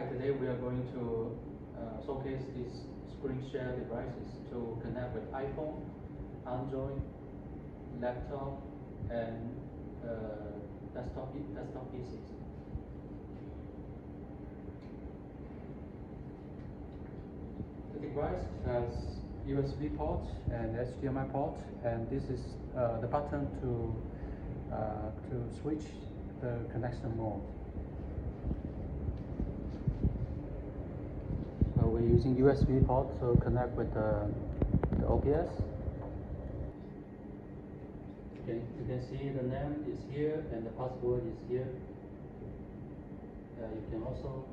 today we are going to showcase these screen share devices to connect with iPhone, Android, laptop, and desktop PCs. The device has USB port and HDMI port, and this is the button to switch the connection mode. So we're using USB port to connect with the OBS. Okay, you can see the name is here and the password is here. You can also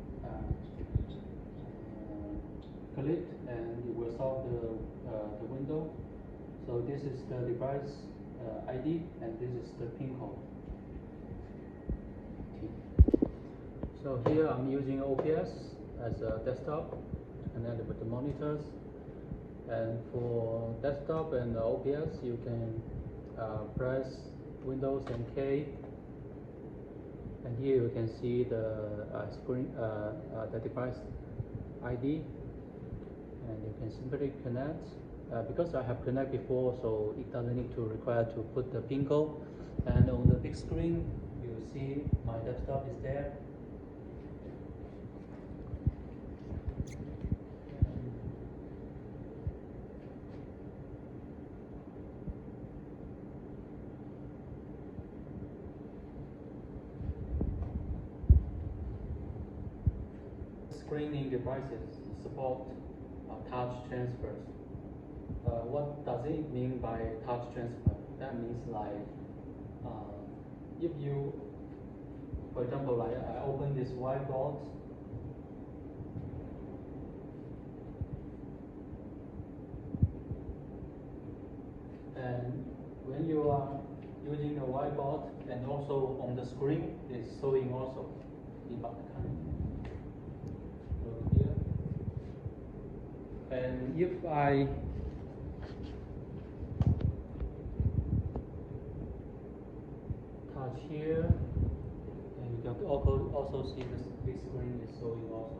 click and it will solve the window. So this is the device ID and this is the pin code. Okay. So here I'm using OBS as a desktop connected with the monitors. And for desktop and OBS, you can press Windows and K. And here you can see the screen, the device ID, and you can simply connect. Because I have connected before, so it doesn't need to require to put the pin code. And on the big screen, you see my desktop is there. Screening devices support touch transfers. What does it mean by touch transfer? That means like if you, for example, like I open this whiteboard, and when you are using the whiteboard and also on the screen is showing also debug kind. Here. And if I touch here, and you can also see the big screen is showing also.